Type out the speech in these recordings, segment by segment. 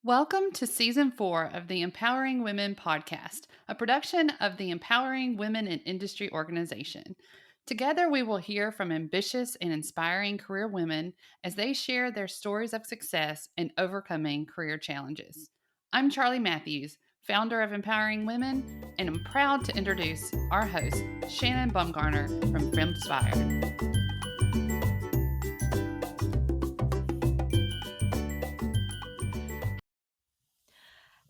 Welcome to Season 4 of the Empowering Women podcast, a production of the Empowering Women in Industry organization. Together, we will hear from ambitious and inspiring career women as they share their stories of success in overcoming career challenges. I'm Charlie Matthews, founder of Empowering Women, and I'm proud to introduce our host, Shannon Bumgarner from Femspire.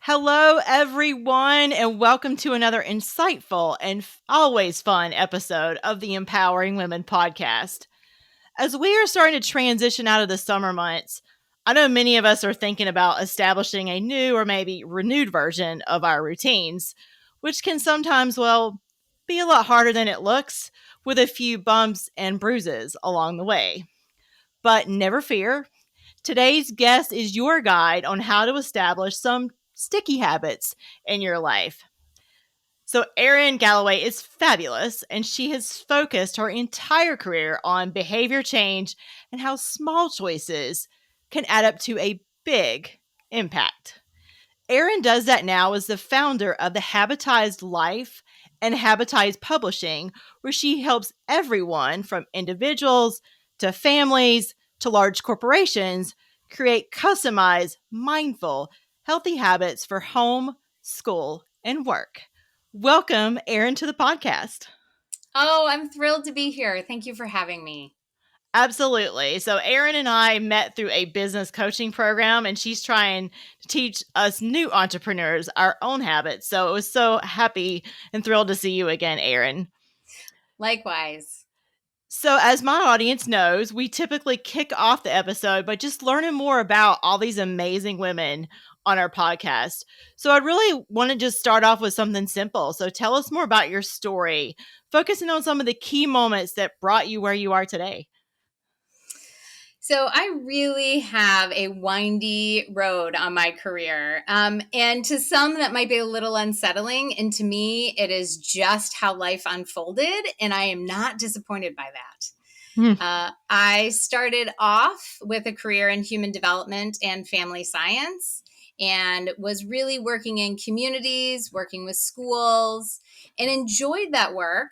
Hello, everyone, and welcome to another insightful and always fun episode of the Empowering Women podcast. As we are starting to transition out of the summer months, I know many of us are thinking about establishing a new or maybe renewed version of our routines, which can sometimes, be a lot harder than it looks with a few bumps and bruises along the way. But never fear, today's guest is your guide on how to establish some sticky habits in your life. So Erin Galloway is fabulous, and she has focused her entire career on behavior change and how small choices can add up to a big impact. Erin does that now as the founder of the Habitized Life and Habitize Publishing, where she helps everyone from individuals to families to large corporations create customized, mindful, healthy habits for home, school, and work. Welcome, Erin, to the podcast. Oh, I'm thrilled to be here. Thank you for having me. Absolutely. So Erin and I met through a business coaching program, and she's trying to teach us new entrepreneurs our own habits. So it was so happy and thrilled to see you again, Erin. Likewise. So as my audience knows, we typically kick off the episode by just learning more about all these amazing women on our podcast. So I really want to just start off with something simple. So tell us more about your story, focusing on some of the key moments that brought you where you are today. So I really have a windy road on my career. And to some, that might be a little unsettling. And to me, it is just how life unfolded. And I am not disappointed by that. I started off with a career in human development and family science, and was really working in communities, working with schools, and enjoyed that work.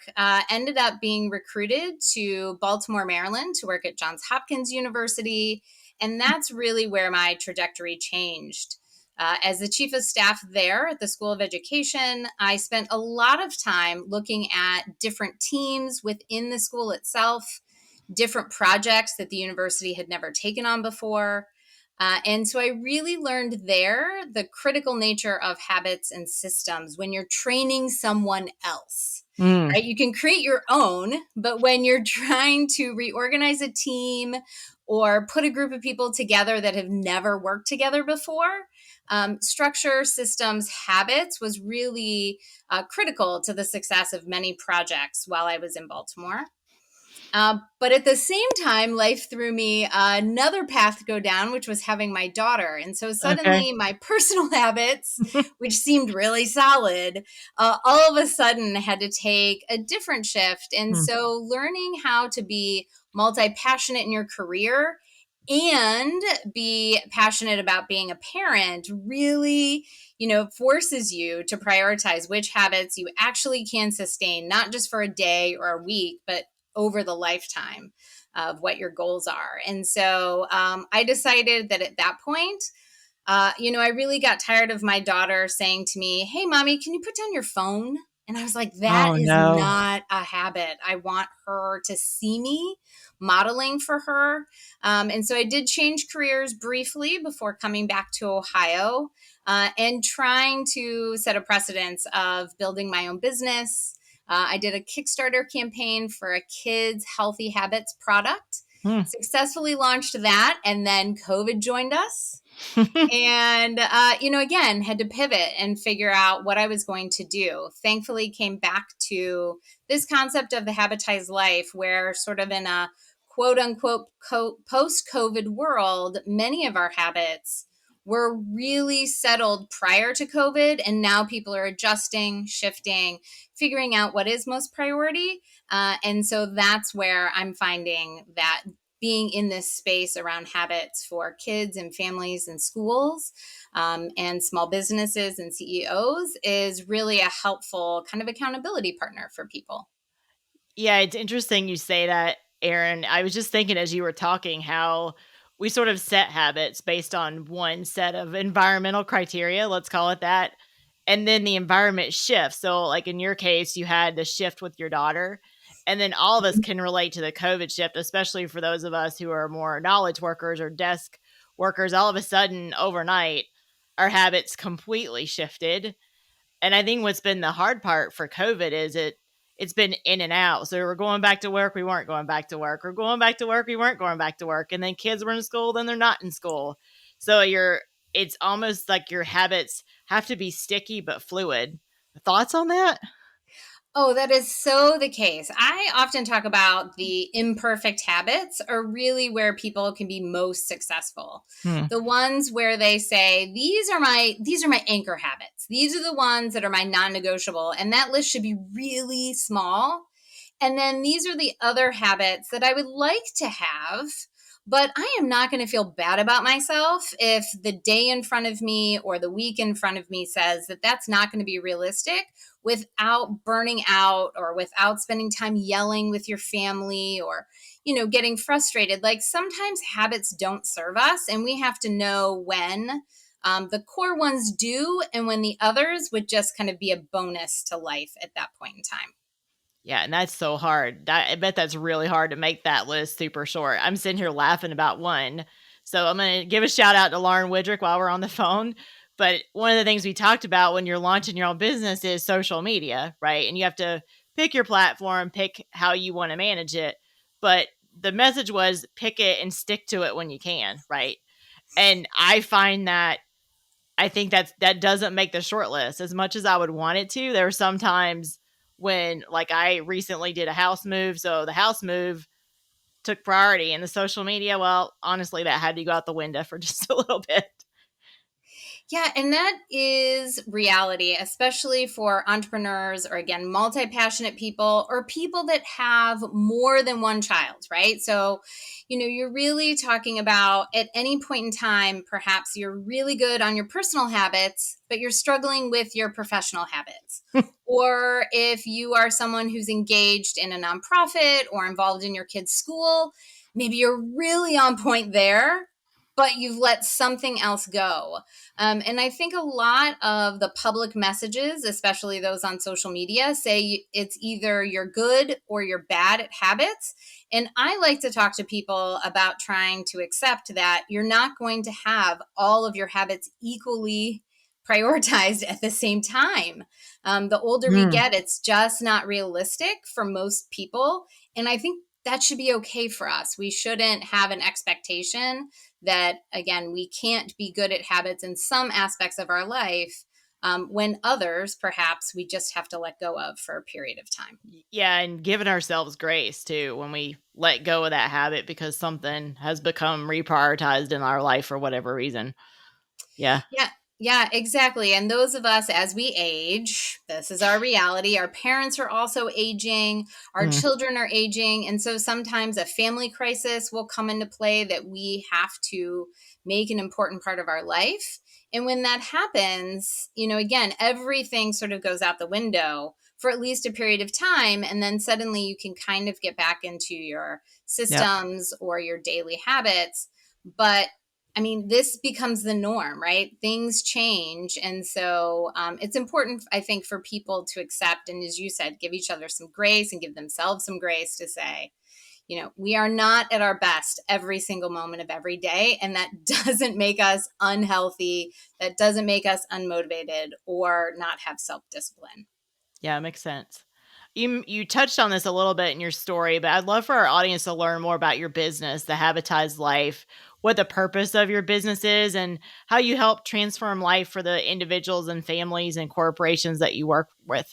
Ended up being recruited to Baltimore, Maryland to work at Johns Hopkins University. And that's really where my trajectory changed. As the chief of staff there at the School of Education, I spent a lot of time looking at different teams within the school itself, different projects that the university had never taken on before. And so I really learned there the critical nature of habits and systems when you're training someone else. Right? You can create your own, but when you're trying to reorganize a team or put a group of people together that have never worked together before, structure, systems, habits was really critical to the success of many projects while I was in Baltimore. But at the same time, life threw me another path to go down, which was having my daughter. And so suddenly my personal habits, which seemed really solid, all of a sudden had to take a different shift. And so learning how to be multi-passionate in your career and be passionate about being a parent really, forces you to prioritize which habits you actually can sustain, not just for a day or a week, but over the lifetime of what your goals are. And so I decided that at that point, I really got tired of my daughter saying to me, "Hey, mommy, can you put down your phone?" And I was like, that is not a habit. I want her to see me modeling for her. And so I did change careers briefly before coming back to Ohio and trying to set a precedence of building my own business. I did a Kickstarter campaign for a kids' healthy habits product, successfully launched that, and then COVID joined us. And, again, had to pivot and figure out what I was going to do. Thankfully, came back to this concept of the Habitized Life, where sort of in a quote unquote post-COVID world, many of our habits were really settled prior to COVID. And now people are adjusting, shifting, figuring out what is most priority. And so that's where I'm finding that being in this space around habits for kids and families and schools and small businesses and CEOs is really a helpful kind of accountability partner for people. Yeah, it's interesting you say that, Erin. I was just thinking as you were talking how we sort of set habits based on one set of environmental criteria, let's call it that. And then the environment shifts. So, like in your case, you had the shift with your daughter. And then all of us can relate to the COVID shift, especially for those of us who are more knowledge workers or desk workers. All of a sudden, overnight, our habits completely shifted. And I think what's been the hard part for COVID is it's been in and out. So we're going back to work, we weren't going back to work. We're going back to work, we weren't going back to work. And then kids were in school, then they're not in school. So it's almost like your habits have to be sticky but fluid. Thoughts on that? Oh, that is so the case. I often talk about the imperfect habits are really where people can be most successful. Hmm. The ones where they say, these are my anchor habits. These are the ones that are my non-negotiable. And that list should be really small. And then these are the other habits that I would like to have, but I am not going to feel bad about myself if the day in front of me or the week in front of me says that that's not going to be realistic without burning out or without spending time yelling with your family or, getting frustrated. Like sometimes habits don't serve us and we have to know when the core ones do and when the others would just kind of be a bonus to life at that point in time. Yeah, and that's so hard. I bet that's really hard to make that list super short. I'm sitting here laughing about one. So I'm going to give a shout out to Lauren Widrick while we're on the phone. But one of the things we talked about when you're launching your own business is social media, right? And you have to pick your platform, pick how you want to manage it. But the message was pick it and stick to it when you can, right? And I find that I think that doesn't make the short list as much as I would want it to. There are some times when, like, I recently did a house move, so the house move took priority, and the social media, well, honestly, that had to go out the window for just a little bit. Yeah, and that is reality, especially for entrepreneurs or, again, multi-passionate people or people that have more than one child, right? So, you're really talking about at any point in time, perhaps you're really good on your personal habits, but you're struggling with your professional habits. Or if you are someone who's engaged in a nonprofit or involved in your kid's school, maybe you're really on point there, but you've let something else go. And I think a lot of the public messages, especially those on social media, say it's either you're good or you're bad at habits. And I like to talk to people about trying to accept that you're not going to have all of your habits equally prioritized at the same time. The older we get, it's just not realistic for most people. And I think that should be okay for us. We shouldn't have an expectation that, again, we can't be good at habits in some aspects of our life when others, perhaps, we just have to let go of for a period of time. Yeah, and giving ourselves grace, too, when we let go of that habit because something has become reprioritized in our life for whatever reason. Yeah. Yeah, exactly. And those of us, as we age, this is our reality. Our parents are also aging. Our children are aging. And so sometimes a family crisis will come into play that we have to make an important part of our life. And when that happens, again, everything sort of goes out the window for at least a period of time. And then suddenly you can kind of get back into your systems or your daily habits. But this becomes the norm, right? Things change. And so it's important, I think, for people to accept. And as you said, give each other some grace and give themselves some grace to say, we are not at our best every single moment of every day. And that doesn't make us unhealthy. That doesn't make us unmotivated or not have self-discipline. Yeah, it makes sense. You touched on this a little bit in your story, but I'd love for our audience to learn more about your business, the Habitized Life, what the purpose of your business is, and how you help transform life for the individuals and families and corporations that you work with.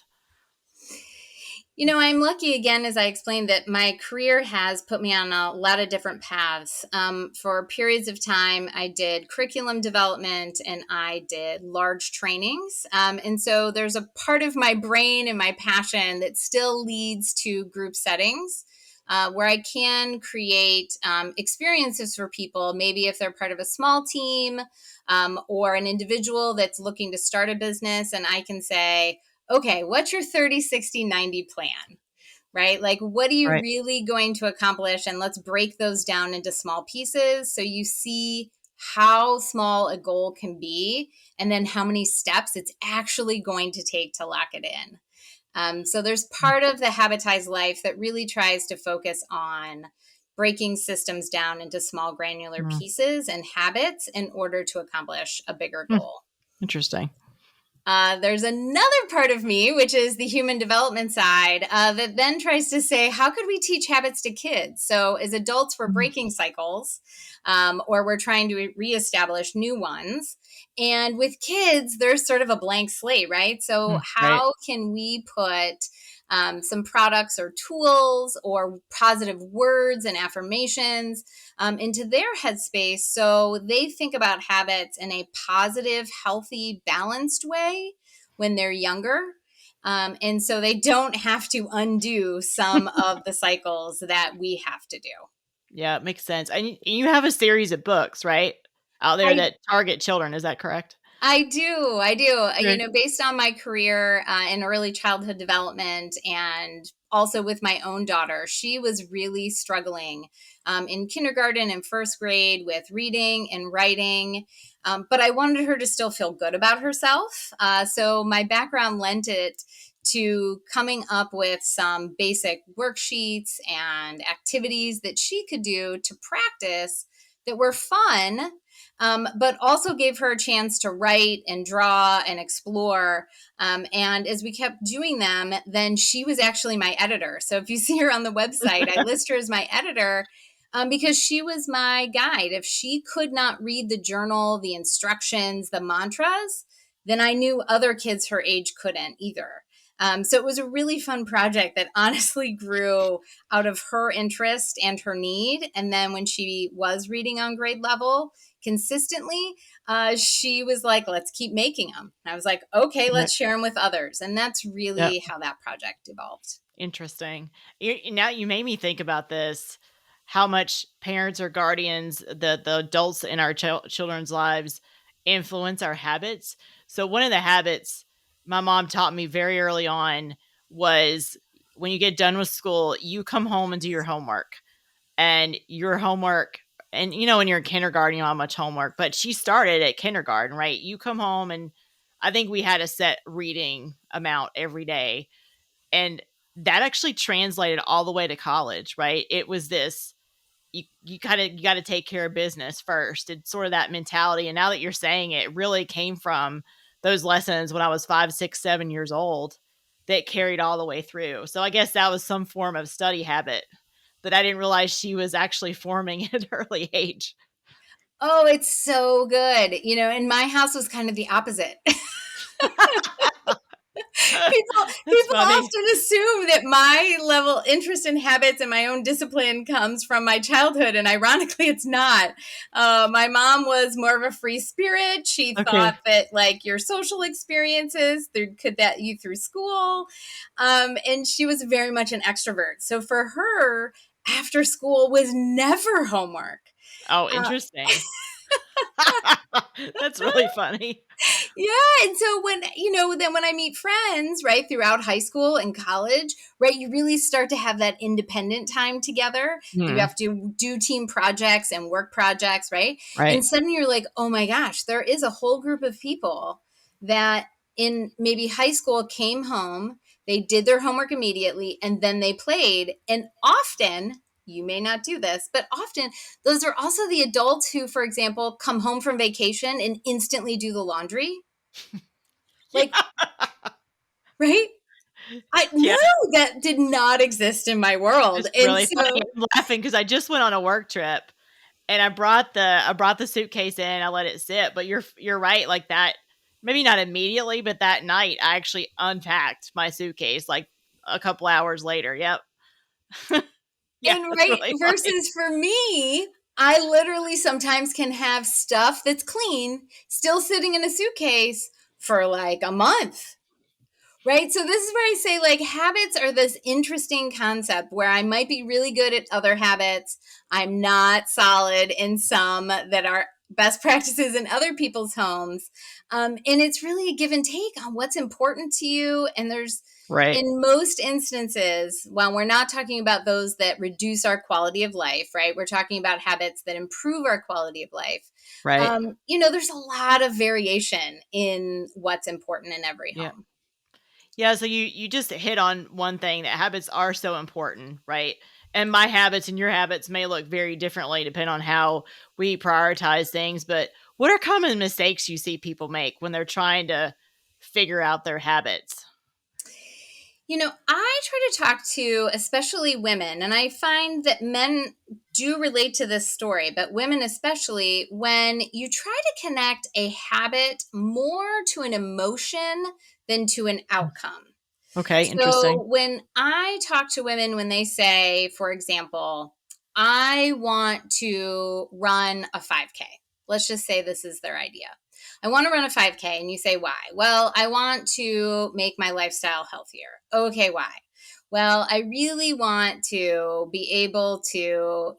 I'm lucky, again, as I explained, that my career has put me on a lot of different paths. For periods of time, I did curriculum development and I did large trainings. And so there's a part of my brain and my passion that still leads to group settings. where I can create experiences for people, maybe if they're part of a small team or an individual that's looking to start a business, and I can say, okay, what's your 30, 60, 90 plan? Right? Like, what are you Right. really going to accomplish? And let's break those down into small pieces so you see how small a goal can be and then how many steps it's actually going to take to lock it in. So there's part of the Habitized Life that really tries to focus on breaking systems down into small granular pieces and habits in order to accomplish a bigger goal. Interesting. There's another part of me, which is the human development side, that then tries to say, how could we teach habits to kids? So as adults, we're breaking cycles, or we're trying to reestablish new ones. And with kids, there's sort of a blank slate, right? So how can we put some products or tools or positive words and affirmations into their headspace so they think about habits in a positive, healthy, balanced way when they're younger. And so they don't have to undo some of the cycles that we have to do. Yeah, it makes sense. And you have a series of books, right? Out there that target children. Is that correct? I do. Okay. Based on my career in early childhood development and also with my own daughter, she was really struggling in kindergarten and first grade with reading and writing. But I wanted her to still feel good about herself. So my background lent it to coming up with some basic worksheets and activities that she could do to practice that were fun, but also gave her a chance to write and draw and explore. And as we kept doing them, then she was actually my editor. So if you see her on the website, I list her as my editor because she was my guide. If she could not read the journal, the instructions, the mantras, then I knew other kids her age couldn't either. So it was a really fun project that honestly grew out of her interest and her need. And then when she was reading on grade level consistently, she was like, let's keep making them. And I was like, okay, let's share them with others. And that's really how that project evolved. Interesting. Now you made me think about this, how much parents or guardians, the adults in our children's lives influence our habits. So one of the habits my mom taught me very early on was when you get done with school, you come home and do your homework. And your homework, and when you're in kindergarten, you don't have much homework, but she started at kindergarten, right? You come home and I think we had a set reading amount every day. And that actually translated all the way to college, right? It was this, you got to take care of business first. It's sort of that mentality. And now that you're saying it really came from those lessons when I was 5, 6, 7 years old that carried all the way through. So I guess that was some form of study habit that I didn't realize she was actually forming at an early age. Oh, it's so good. And my house was kind of the opposite. People often assume that my level interest in habits and my own discipline comes from my childhood, and ironically it's not. My mom was more of a free spirit. She thought that like your social experiences could get you through school, and she was very much an extrovert. So for her, after school was never homework. Oh, interesting. That's really funny. Yeah. And so then when I meet friends, right, throughout high school and college, right, you really start to have that independent time together. You have to do team projects and work projects, right? And suddenly you're like, oh my gosh, there is a whole group of people that in maybe high school came home, they did their homework immediately, and then they played. And often, you may not do this, but often those are also the adults who, for example, come home from vacation and instantly do the laundry. Like, right? No, that did not exist in my world. It's really funny. I'm laughing because I just went on a work trip and I brought the suitcase in. I let it sit, but you're right. Like that, maybe not immediately, but that night I actually unpacked my suitcase like a couple hours later. Yep. Yeah, and right, really versus for me, I literally sometimes can have stuff that's clean still sitting in a suitcase for like a month. Right. So this is where I say, like, habits are this interesting concept where I might be really good at other habits. I'm not solid in some that are best practices in other people's homes. And it's really a give and take on what's important to you. And there's, Right. in most instances, while we're not talking about those that reduce our quality of life, right? We're talking about habits that improve our quality of life. Right. There's a lot of variation in what's important in every Yeah. home. Yeah, so you just hit on one thing, that habits are so important, right? And my habits and your habits may look very differently depending on how we prioritize things, but what are common mistakes you see people make when they're trying to figure out their habits? I try to talk to especially women, and I find that men do relate to this story, but women especially, when you try to connect a habit more to an emotion than to an outcome. Okay, So interesting. when I talk to women, when they say, for example, I want to run a 5K, let's just say this is their idea. I want to run a 5K. And you say, why? Well, I want to make my lifestyle healthier. Okay, why? Well, I really want to be able to,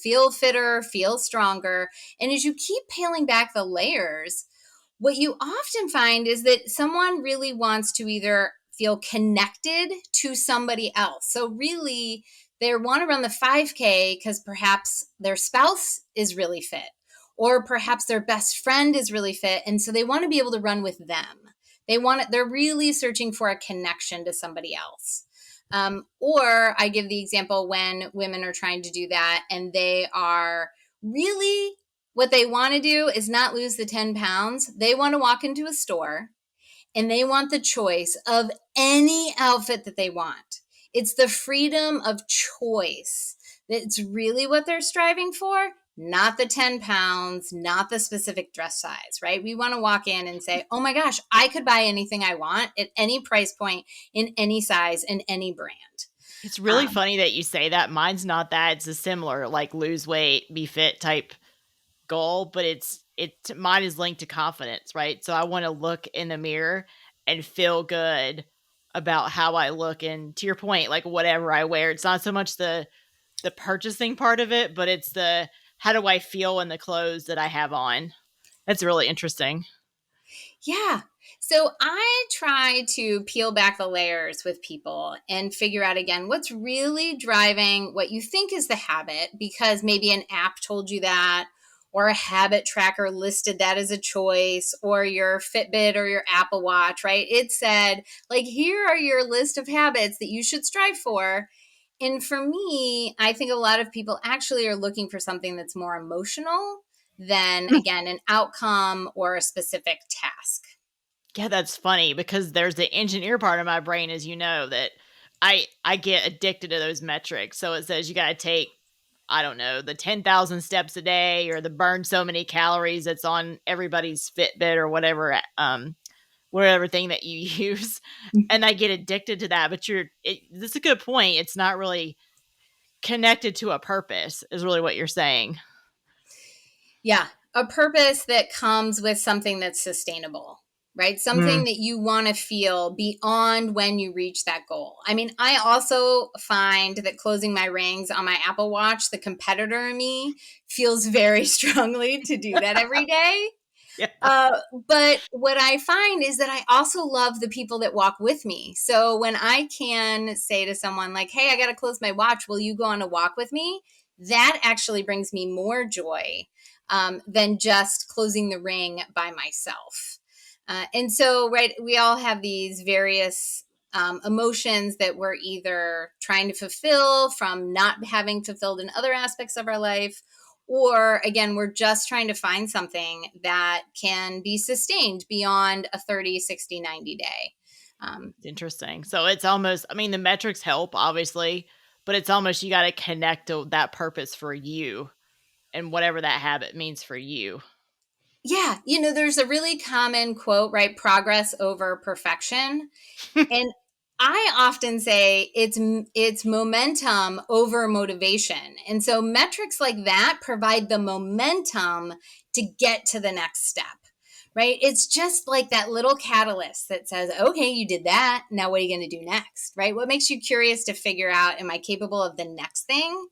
feel fitter, feel stronger. And as you keep peeling back the layers, what you often find is that someone really wants to either feel connected to somebody else. So really, they want to run the 5K because perhaps their spouse is really fit, or perhaps their best friend is really fit. And so they want to be able to run with them. They're really searching for a connection to somebody else. Or I give the example when women are trying to do that and they are really, what they want to do is not lose the 10 pounds. They want to walk into a store and they want the choice of any outfit that they want. It's the freedom of choice. That's really what they're striving for, not the 10 pounds, not the specific dress size, right? We want to walk in and say, oh my gosh, I could buy anything I want at any price point, in any size, in any brand. It's really funny that you say that. Mine's not that. It's a similar, like, lose weight, be fit type goal, but mine is linked to confidence, right? So I want to look in the mirror and feel good about how I look, and to your point, like, whatever I wear, it's not so much the purchasing part of it, but it's the how do I feel in the clothes that I have on. That's really interesting. Yeah. So I try to peel back the layers with people and figure out again what's really driving what you think is the habit, because maybe an app told you that, or a habit tracker listed that as a choice, or your Fitbit or your Apple Watch, right? It said, like, here are your list of habits that you should strive for. And for me, I think a lot of people actually are looking for something that's more emotional than, again, an outcome or a specific task. Yeah, that's funny because there's the engineer part of my brain, as you know, that I get addicted to those metrics. So it says you got to take, I don't know, the 10,000 steps a day, or the burn so many calories that's on everybody's Fitbit or whatever thing that you use. And I get addicted to that. But this is a good point. It's not really connected to a purpose, is really what you're saying. Yeah, a purpose that comes with something that's sustainable, right? Something that you want to feel beyond when you reach that goal. I mean, I also find that closing my rings on my Apple Watch, the competitor in me, feels very strongly to do that every day. Yeah. But what I find is that I also love the people that walk with me. So when I can say to someone like, hey, I got to close my watch, will you go on a walk with me? That actually brings me more joy than just closing the ring by myself. And so, right, we all have these various emotions that we're either trying to fulfill from not having fulfilled in other aspects of our life, or again, we're just trying to find something that can be sustained beyond a 30, 60, 90 day. Interesting. So it's almost, I mean, the metrics help, obviously, but it's almost you got to connect to that purpose for you and whatever that habit means for you. Yeah. There's a really common quote, right? Progress over perfection. And I often say it's momentum over motivation. And so metrics like that provide the momentum to get to the next step, right? It's just like that little catalyst that says, okay, you did that. Now what are you going to do next, right? What makes you curious to figure out, am I capable of the next thing?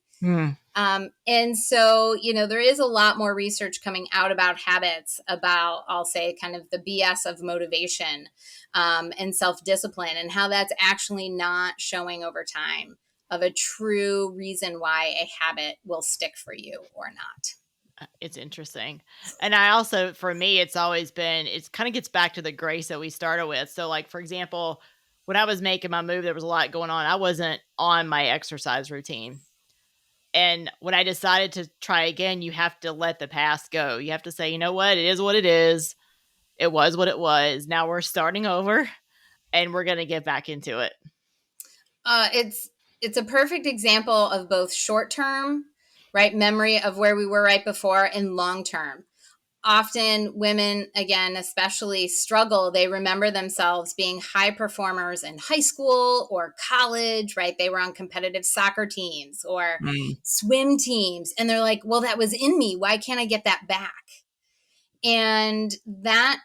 And so, there is a lot more research coming out about habits, about, I'll say, kind of the BS of motivation and self-discipline, and how that's actually not showing over time of a true reason why a habit will stick for you or not. It's interesting. And I also, for me, it's always been, it kind of gets back to the grace that we started with. So like, for example, when I was making my move, there was a lot going on. I wasn't on my exercise routine. And when I decided to try again, you have to let the past go. You have to say, you know what? It is what it is. It was what it was. Now we're starting over and we're going to get back into it. It's a perfect example of both short-term, right, memory of where we were right before, and long-term. Often women, again, especially, struggle. They remember themselves being high performers in high school or college, right? They were on competitive soccer teams or swim teams. And they're like, well, that was in me. Why can't I get that back? And that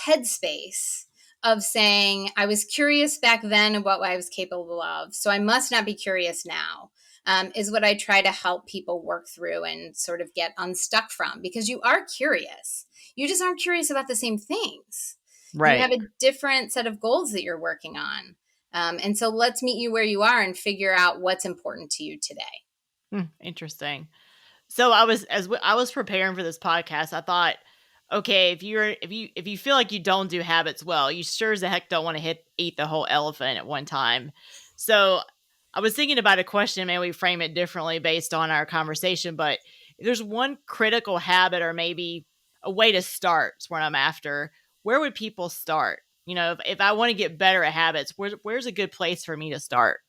headspace of saying, I was curious back then of what I was capable of, so I must not be curious now, is what I try to help people work through and sort of get unstuck from, because you are curious. You just aren't curious about the same things. Right. You have a different set of goals that you're working on. And so let's meet you where you are and figure out what's important to you today. Interesting. So I was preparing for this podcast, I thought, okay, if you feel like you don't do habits well, you sure as the heck don't want to eat the whole elephant at one time. So I was thinking about a question, maybe we frame it differently based on our conversation, but if there's one critical habit or maybe a way to start is what I'm after, where would people start? If I want to get better at habits, where's a good place for me to start?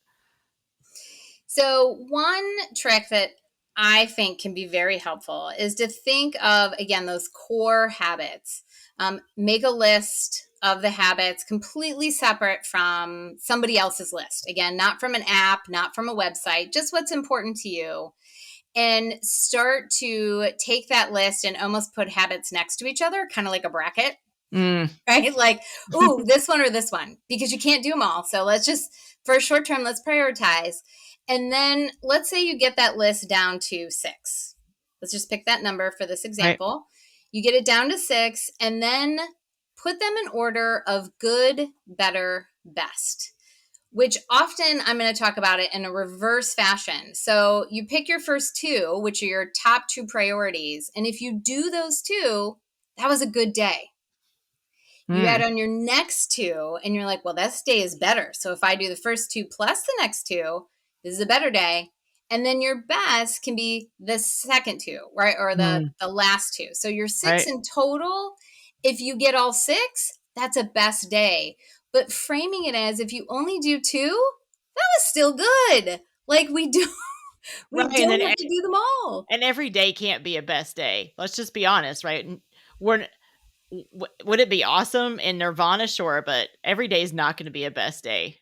So one trick that I think can be very helpful is to think of, again, those core habits. Make a list of the habits completely separate from somebody else's list. Again, not from an app, not from a website, just what's important to you. And start to take that list and almost put habits next to each other, kind of like a bracket. Right? Like, ooh, this one or this one, because you can't do them all. So let's just, for short term, let's prioritize. And then let's say you get that list down to 6. Let's just pick that number for this example. Right. You get it down to 6, and then put them in order of good, better, best, which often I'm going to talk about it in a reverse fashion. So you pick your first 2, which are your top 2 priorities. And if you do those 2, that was a good day. You add on your next 2, and you're like, well, this day is better. So if I do the first 2 plus the next 2, this is a better day. And then your best can be the second 2, right? Or the last 2. So your 6 in total, if you get all 6, that's a best day. But framing it as, if you only do 2, that was still good. Like we don't have to do them all. And every day can't be a best day. Let's just be honest, right? Would it be awesome in Nirvana? Sure, but every day is not going to be a best day.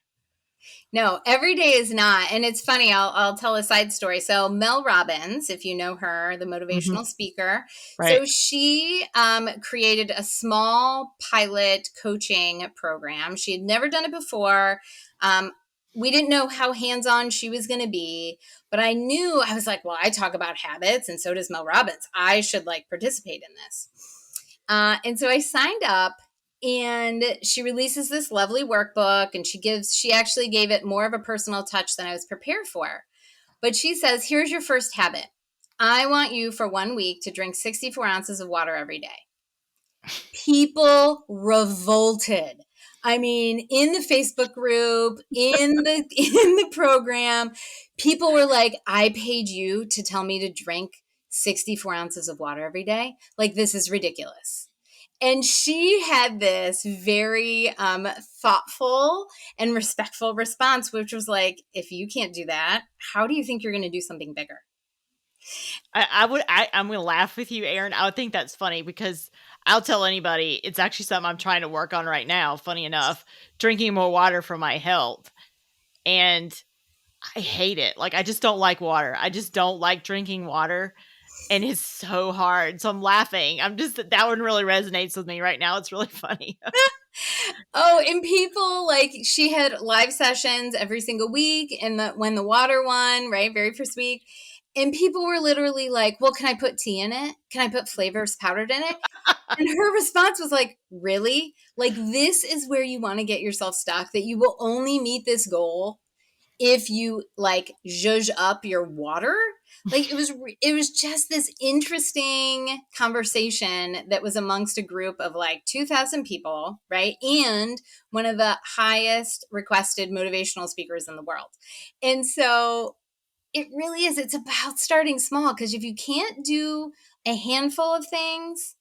No, every day is not. And it's funny, I'll tell a side story. So Mel Robbins, if you know her, the motivational speaker. Right. So she created a small pilot coaching program. She had never done it before. We didn't know how hands-on she was going to be, but I was like, well, I talk about habits and so does Mel Robbins. I should participate in this. And so I signed up. And she releases this lovely workbook, and she actually gave it more of a personal touch than I was prepared for. But she says, here's your first habit. I want you for 1 week to drink 64 ounces of water every day. People revolted. I mean, in the Facebook group, in the program, people were like, I paid you to tell me to drink 64 ounces of water every day. This is ridiculous. And she had this very thoughtful and respectful response, which was like, if you can't do that, how do you think you're going to do something bigger? I'm going to laugh with you, Erin. I would think that's funny because I'll tell anybody, it's actually something I'm trying to work on right now, funny enough, drinking more water for my health. And I hate it. I just don't like water. I just don't like drinking water. And it's so hard. So I'm laughing. That one really resonates with me right now. It's really funny. Oh, and people, like, she had live sessions every single week when the water won, right? Very first week. And people were literally like, well, can I put tea in it? Can I put flavors powdered in it? And her response was like, really? Like, this is where you want to get yourself stuck, that you will only meet this goal if you like zhuzh up your water. Like, it was just this interesting conversation that was amongst a group of like 2,000 people, right? And one of the highest requested motivational speakers in the world. And so it really is, it's about starting small, because if you can't do a handful of things,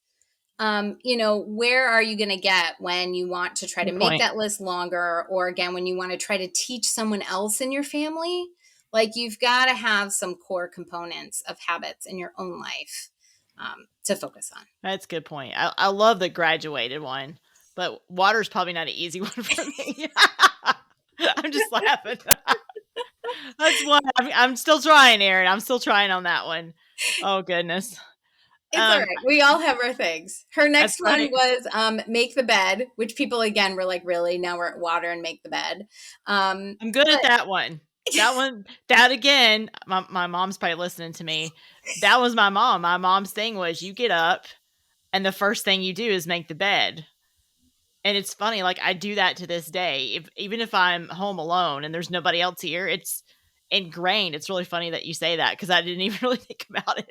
where are you going to get when you want to try to make that list longer? Or again, when you want to try to teach someone else in your family, like, you've got to have some core components of habits in your own life to focus on. That's a good point. I love the graduated one, but water's probably not an easy one for me. I'm just laughing. That's one. I'm still trying, Erin. I'm still trying on that one. Oh, goodness. It's all right. We all have our things. Her next one right. was make the bed, which people, again, were like, really? Now we're at water and make the bed. I'm good at that one. That again, my mom's probably listening to me. That was my mom. My mom's thing was, you get up and the first thing you do is make the bed. And it's funny, like, I do that to this day. Even if I'm home alone and there's nobody else here, it's ingrained. It's really funny that you say that, because I didn't even really think about it.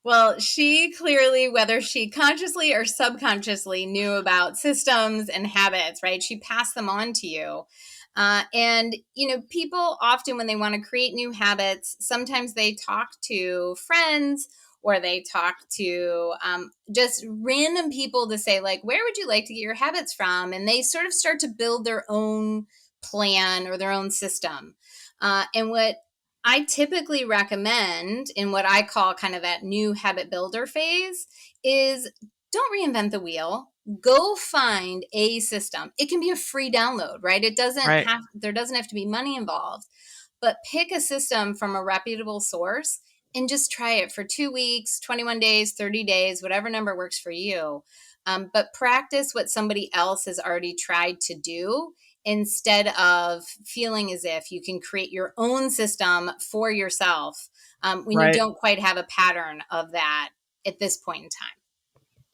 Well, she clearly, whether she consciously or subconsciously, knew about systems and habits, right? She passed them on to you. And, people often, when they want to create new habits, sometimes they talk to friends, or they talk to just random people to say, like, where would you like to get your habits from? And they sort of start to build their own plan or their own system. And what I typically recommend in what I call kind of that new habit builder phase is, don't reinvent the wheel. Go find a system. It can be a free download, right? There doesn't have to be money involved, but pick a system from a reputable source and just try it for 2 weeks, 21 days, 30 days, whatever number works for you. But practice what somebody else has already tried to do, instead of feeling as if you can create your own system for yourself when you don't quite have a pattern of that at this point in time.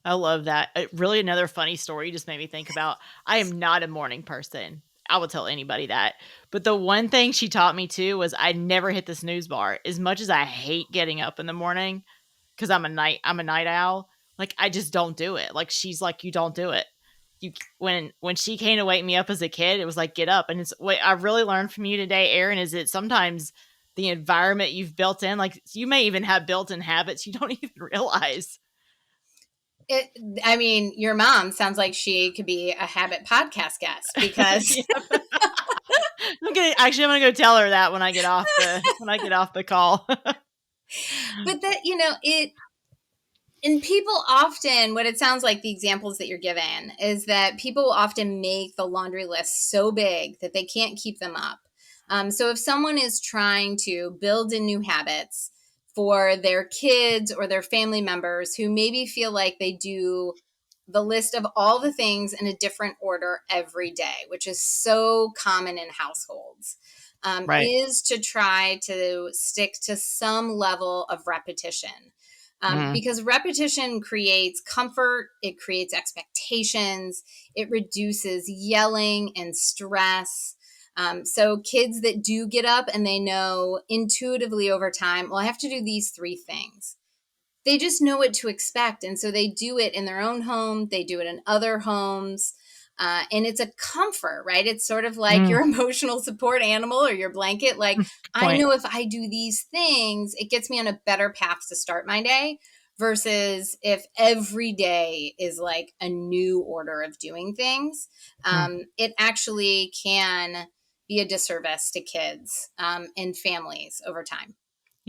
I love that. Really, another funny story you just made me think about. I am not a morning person. I will tell anybody that. But the one thing she taught me too was, I never hit the snooze bar. As much as I hate getting up in the morning, because I'm a night owl, like, I just don't do it. Like, she's like, you don't do it. When she came to wake me up as a kid, it was like, get up. And it's what I've really learned from you today, Erin, is that sometimes the environment you've built in, like, you may even have built-in habits you don't even realize. Your mom sounds like she could be a habit podcast guest, because I'm gonna go tell her that when I get off the call. But that, and people often, what it sounds like, the examples that you're given, is that people often make the laundry list so big that they can't keep them up. So if someone is trying to build in new habits for their kids or their family members who maybe feel like they do the list of all the things in a different order every day, which is so common in households, is to try to stick to some level of repetition. Because repetition creates comfort, it creates expectations, it reduces yelling and stress. So kids that do get up and they know intuitively over time, well, I have to do these 3 things. They just know what to expect. And so they do it in their own home. They do it in other homes. And it's a comfort, right? It's sort of like your emotional support animal or your blanket. Like, I know if I do these things, it gets me on a better path to start my day, versus if every day is like a new order of doing things. It actually can be a disservice to kids and families over time.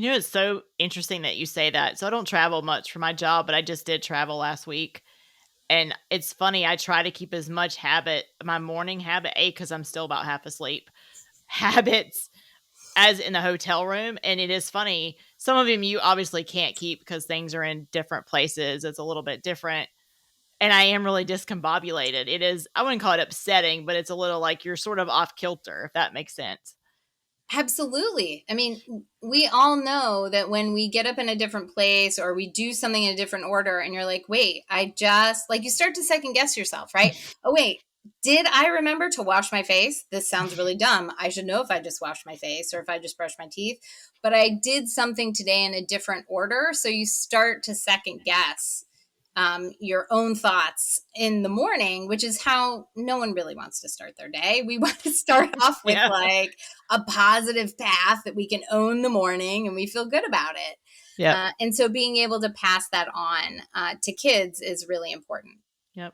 It's so interesting that you say that. So I don't travel much for my job, but I just did travel last week. And it's funny, I try to keep as much my morning habit, because I'm still about half asleep, habits as in the hotel room. And it is funny, some of them you obviously can't keep because things are in different places. It's a little bit different. And I am really discombobulated. It is, I wouldn't call it upsetting, but it's a little like you're sort of off kilter, if that makes sense. Absolutely. I mean, we all know that when we get up in a different place or we do something in a different order and you're like, wait, like you start to second guess yourself, right? Oh, wait, did I remember to wash my face? This sounds really dumb. I should know if I just washed my face or if I just brushed my teeth, but I did something today in a different order. So you start to second guess your own thoughts in the morning, which is how no one really wants to start their day. We want to start off with like a positive path that we can own the morning and we feel good about it. Yeah. And so being able to pass that on to kids is really important. Yep.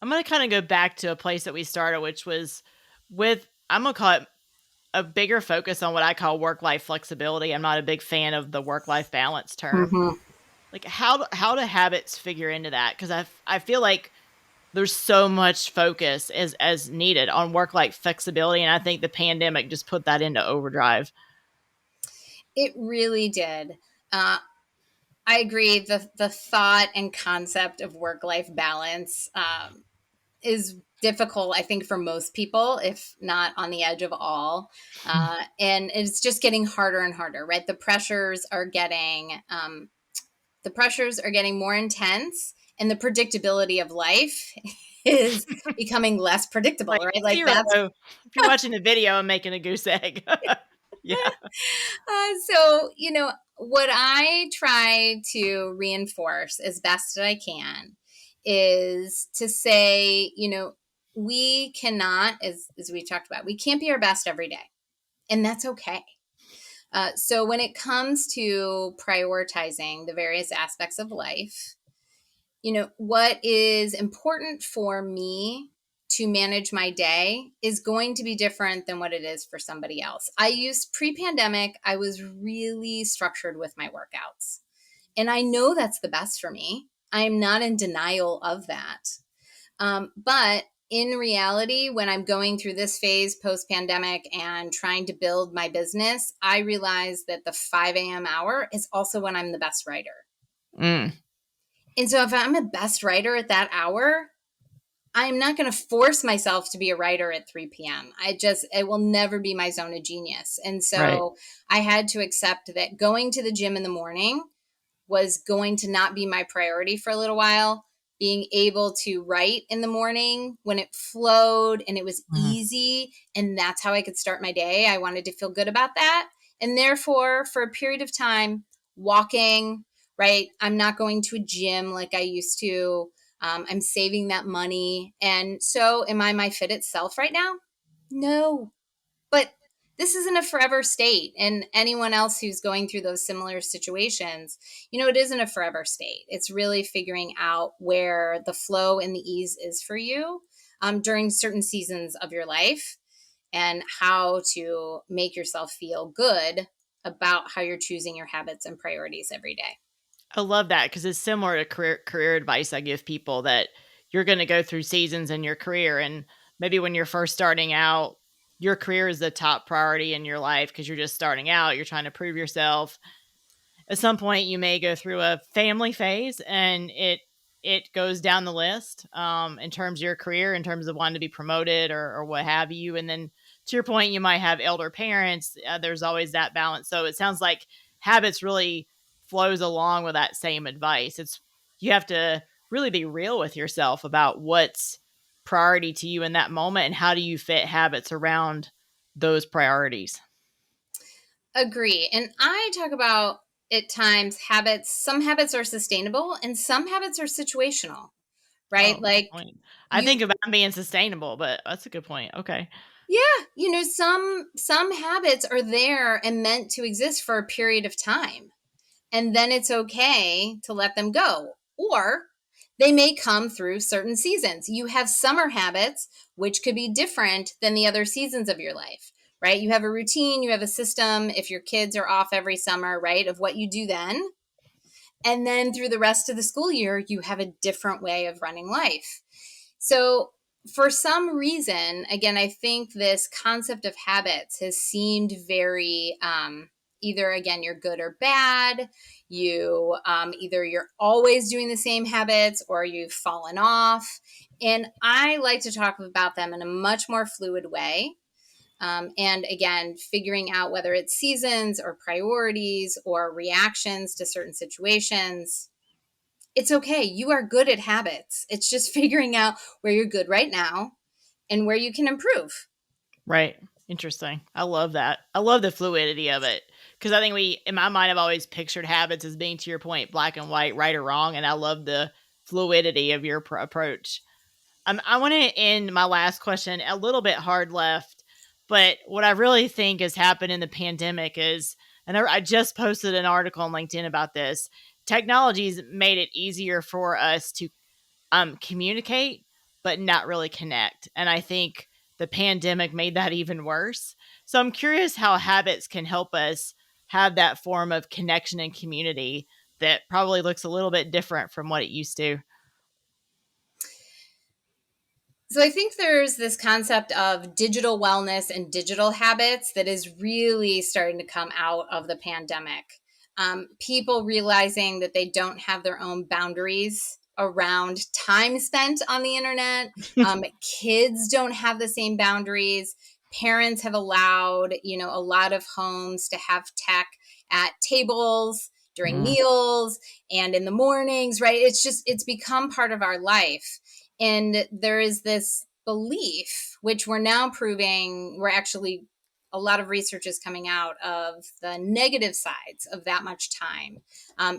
I'm going to kind of go back to a place that we started, which was with, I'm going to call it a bigger focus on what I call work-life flexibility. I'm not a big fan of the work-life balance term. Mm-hmm. Like how do habits figure into that? Because I feel like there's so much focus as needed on work-life flexibility, and I think the pandemic just put that into overdrive. It really did. I agree. The thought and concept of work-life balance is difficult, I think, for most people, if not on the edge of all. And it's just getting harder and harder, right? The pressures are getting more intense, and the predictability of life is becoming less predictable, right? Like zero. that's If you're watching a video and making a goose egg. Yeah. So, what I try to reinforce as best as I can is to say, we cannot, as we talked about, we can't be our best every day. And that's okay. So when it comes to prioritizing the various aspects of life, what is important for me to manage my day is going to be different than what it is for somebody else. Pre-pandemic, I was really structured with my workouts. And I know that's the best for me. I am not in denial of that. But in reality, when I'm going through this phase post-pandemic and trying to build my business, I realize that the 5 a.m. hour is also when I'm the best writer. Mm. And so if I'm a best writer at that hour, I'm not going to force myself to be a writer at 3 p.m. It will never be my zone of genius. And so I had to accept that going to the gym in the morning was going to not be my priority for a little while. Being able to write in the morning when it flowed and it was easy, and that's how I could start my day. I wanted to feel good about that. And therefore, for a period of time, walking, right? I'm not going to a gym like I used to. I'm saving that money. And so am I my fitted self right now? No. But this isn't a forever state. And anyone else who's going through those similar situations, it isn't a forever state. It's really figuring out where the flow and the ease is for you during certain seasons of your life, and how to make yourself feel good about how you're choosing your habits and priorities every day. I love that because it's similar to career advice I give people, that you're going to go through seasons in your career. And maybe when you're first starting out, your career is the top priority in your life because you're just starting out. You're trying to prove yourself. At some point, you may go through a family phase and it goes down the list in terms of your career, in terms of wanting to be promoted or what have you. And then to your point, you might have elder parents. There's always that balance. So it sounds like habits really flows along with that same advice. You have to really be real with yourself about what's priority to you in that moment and how do you fit habits around those priorities. Agree. And I talk about at times habits. Some habits are sustainable and some habits are situational, right? I think about being sustainable, but that's a good point. Okay. Yeah. Some habits are there and meant to exist for a period of time. And then it's okay to let them go. Or they may come through certain seasons. You have summer habits, which could be different than the other seasons of your life, right? You have a routine, you have a system, if your kids are off every summer, right, of what you do then. And then through the rest of the school year, you have a different way of running life. So for some reason, again, I think this concept of habits has seemed very either, again, you're good or bad. You either you're always doing the same habits or you've fallen off. And I like to talk about them in a much more fluid way. And again, figuring out whether it's seasons or priorities or reactions to certain situations. It's okay. You are good at habits. It's just figuring out where you're good right now and where you can improve. Right. Interesting. I love that. I love the fluidity of it. Because I think in my mind, I've always pictured habits as being, to your point, black and white, right or wrong. And I love the fluidity of your approach. I want to end my last question a little bit hard left. But what I really think has happened in the pandemic is, and I just posted an article on LinkedIn about this, technology's made it easier for us to communicate, but not really connect. And I think the pandemic made that even worse. So I'm curious how habits can help us have that form of connection and community that probably looks a little bit different from what it used to. So I think there's this concept of digital wellness and digital habits that is really starting to come out of the pandemic. People realizing that they don't have their own boundaries around time spent on the internet. Kids don't have the same boundaries. Parents have allowed, a lot of homes to have tech at tables during meals and in the mornings, right? It's become part of our life. And there is this belief, which we're now proving, a lot of research is coming out of the negative sides of that much time,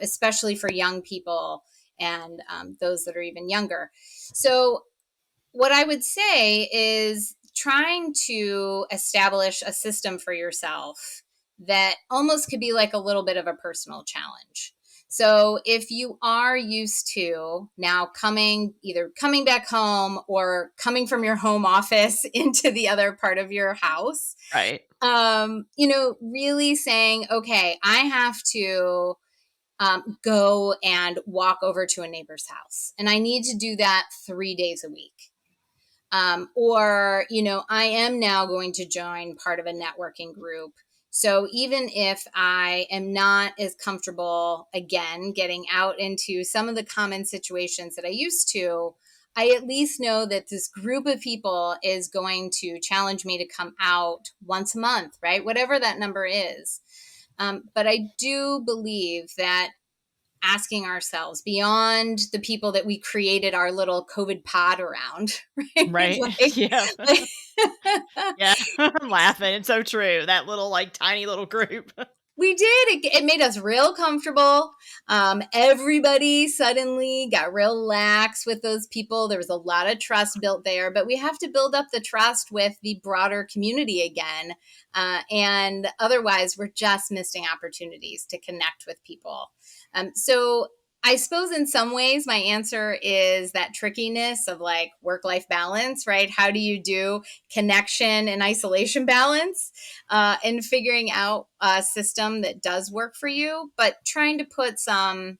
especially for young people and those that are even younger. So what I would say is trying to establish a system for yourself that almost could be like a little bit of a personal challenge. So if you are used to now coming back home or coming from your home office into the other part of your house, right? Really saying, okay, I have to go and walk over to a neighbor's house, and I need to do that 3 days a week. I am now going to join part of a networking group. So even if I am not as comfortable, again, getting out into some of the common situations that I used to, I at least know that this group of people is going to challenge me to come out once a month, right? Whatever that number is. But I do believe that asking ourselves beyond the people that we created our little COVID pod around, right? Right. Yeah. Yeah. I'm laughing. It's so true. That little, tiny little group. We did. It made us real comfortable. Everybody suddenly got real lax with those people. There was a lot of trust built there, but we have to build up the trust with the broader community again. And otherwise, we're just missing opportunities to connect with people. So I suppose in some ways my answer is that trickiness of work-life balance, right? How do you do connection and isolation balance and figuring out a system that does work for you, but trying to put some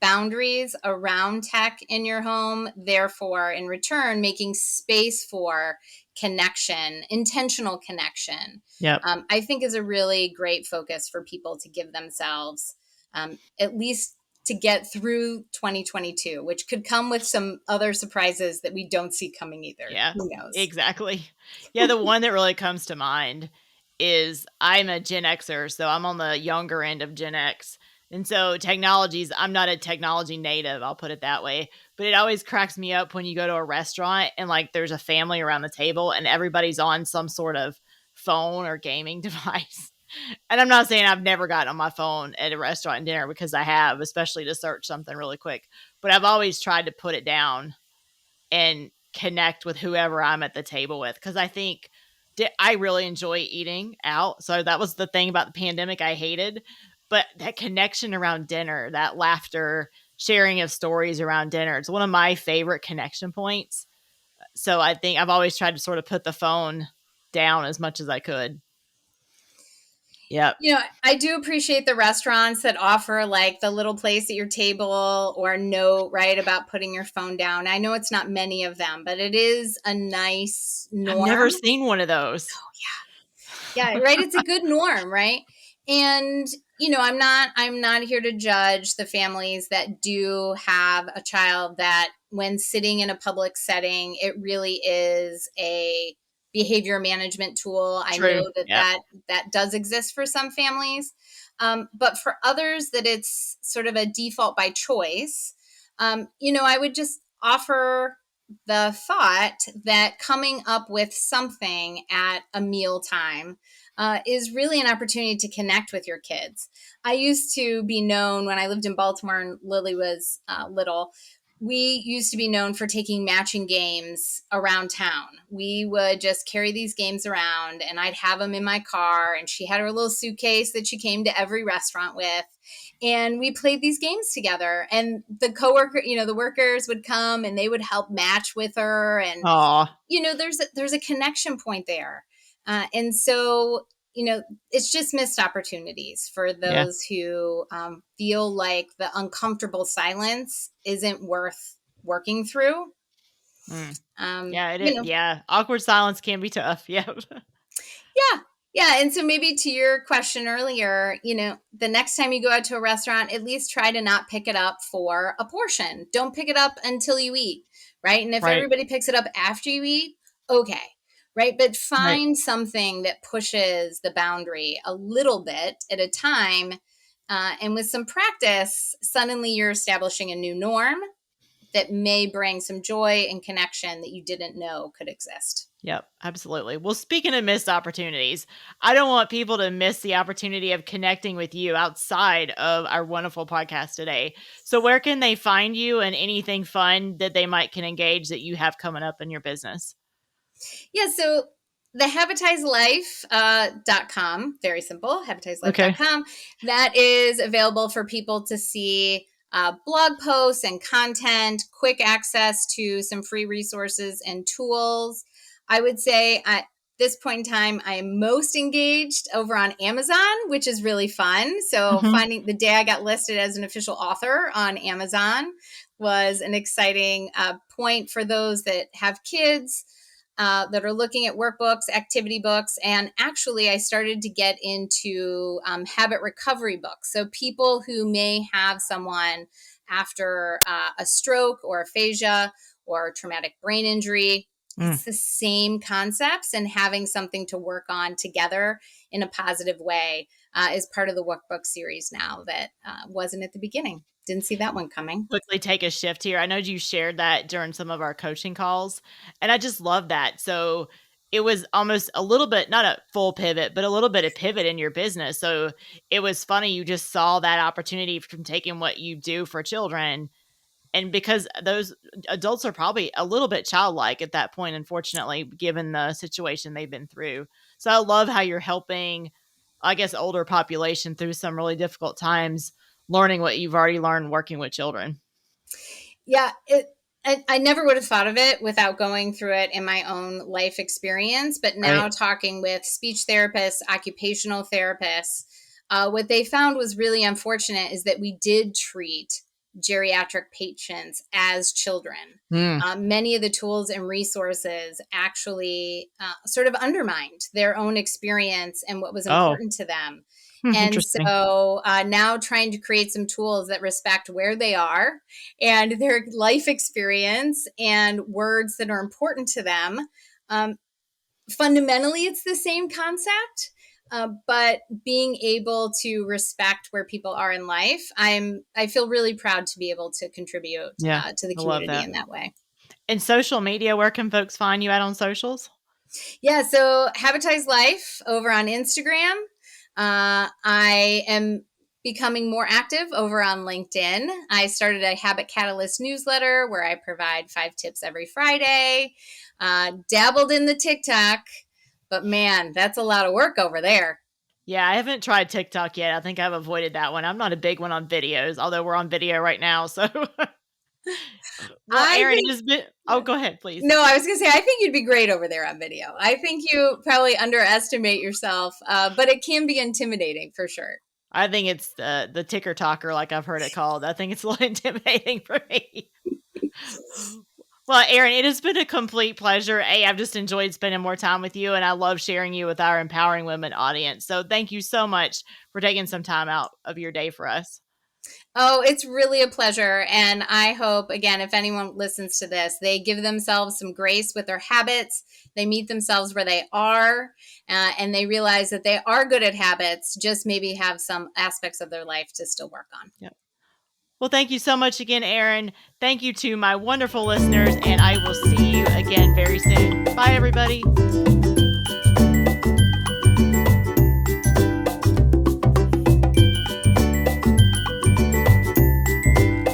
boundaries around tech in your home, therefore in return making space for connection, intentional connection. Yep. I think is a really great focus for people to give themselves, at least to get through 2022, which could come with some other surprises that we don't see coming either. Yeah, who knows? Exactly. Yeah, the one that really comes to mind is I'm a Gen Xer, so I'm on the younger end of Gen X. And so I'm not a technology native, I'll put it that way. But it always cracks me up when you go to a restaurant and there's a family around the table and everybody's on some sort of phone or gaming device. And I'm not saying I've never gotten on my phone at a restaurant and dinner, because I have, especially to search something really quick. But I've always tried to put it down and connect with whoever I'm at the table with, because I think I really enjoy eating out. So that was the thing about the pandemic I hated. But that connection around dinner, that laughter, sharing of stories around dinner, it's one of my favorite connection points. So I think I've always tried to sort of put the phone down as much as I could. Yeah. I do appreciate the restaurants that offer the little place at your table or note, right, about putting your phone down. I know it's not many of them, but it is a nice norm. I've never seen one of those. Oh, yeah. Yeah, right. It's a good norm, right? And, you know, I'm not here to judge the families that do have a child that when sitting in a public setting, it really is a behavior management tool. I True. know that Yep. that does exist for some families. But for others that it's sort of a default by choice, you know, I would just offer the thought that coming up with something at a meal time is really an opportunity to connect with your kids. I used to be known when I lived in Baltimore and Lily was little. We used to be known for taking matching games around town. We would just carry these games around and I'd have them in my car. And she had her little suitcase that she came to every restaurant with. And we played these games together. And the coworker, you know, the workers would come and they would help match with her. And, Aw. you know, there's a connection point there. And so, you know, it's just missed opportunities for those who feel like the uncomfortable silence isn't worth working through. Yeah, it you is. know, Yeah. Awkward silence can be tough. Yeah. yeah. Yeah. And so maybe to your question earlier, you know, the next time you go out to a restaurant, at least try to not pick it up for a portion. Don't pick it up until you eat. Right. And if Right. everybody picks it up after you eat, okay. Right. But find something that pushes the boundary a little bit at a time. And with some practice, suddenly you're establishing a new norm that may bring some joy and connection that you didn't know could exist. Yep, absolutely. Well, speaking of missed opportunities, I don't want people to miss the opportunity of connecting with you outside of our wonderful podcast today. So where can they find you and anything fun that they might can engage that you have coming up in your business? Yeah, so the habitizelife.com, very simple, habitizelife.com. That is available for people to see blog posts and content, quick access to some free resources and tools. I would say at this point in time, I am most engaged over on Amazon, which is really fun. So finding the day I got listed as an official author on Amazon was an exciting point for those that have kids. That are looking at workbooks, activity books, and actually I started to get into habit recovery books. So people who may have someone after a stroke or aphasia or traumatic brain injury, it's the same concepts, and having something to work on together in a positive way is part of the workbook series now that wasn't at the beginning. Didn't see that one coming. Quickly take a shift here. I know you shared that during some of our coaching calls, and I just love that. So it was almost a little bit, not a full pivot, but a little bit of pivot in your business. So it was funny. You just saw that opportunity from taking what you do for children. And because those adults are probably a little bit childlike at that point, unfortunately, given the situation they've been through. So I love how you're helping, I guess, older population through some really difficult times, learning what you've already learned working with children. Yeah, I never would have thought of it without going through it in my own life experience. But now talking with speech therapists, occupational therapists, what they found was really unfortunate is that we did treat geriatric patients as children. Many of the tools and resources actually sort of undermined their own experience and what was important to them. And so now trying to create some tools that respect where they are and their life experience and words that are important to them. Fundamentally, it's the same concept. But being able to respect where people are in life, I feel really proud to be able to contribute to the community in that way. And social media, where can folks find you at on socials? Yeah, so Habitized Life over on Instagram. I am becoming more active over on LinkedIn. I started a Habit Catalyst newsletter where I provide 5 tips every Friday. Dabbled in the TikTok. But man, that's a lot of work over there. Yeah, I haven't tried TikTok yet. I think I've avoided that one. I'm not a big one on videos, although we're on video right now. So, Erin, go ahead, please. No, I was going to say, I think you'd be great over there on video. I think you probably underestimate yourself, but it can be intimidating for sure. I think it's the ticker talker, like I've heard it called. I think it's a little intimidating for me. Well, Erin, it has been a complete pleasure. I've just enjoyed spending more time with you, and I love sharing you with our Empowering Women audience. So thank you so much for taking some time out of your day for us. Oh, it's really a pleasure. And I hope, again, if anyone listens to this, they give themselves some grace with their habits. They meet themselves where they are, and they realize that they are good at habits, just maybe have some aspects of their life to still work on. Yep. Well, thank you so much again, Erin. Thank you to my wonderful listeners, and I will see you again very soon. Bye, everybody.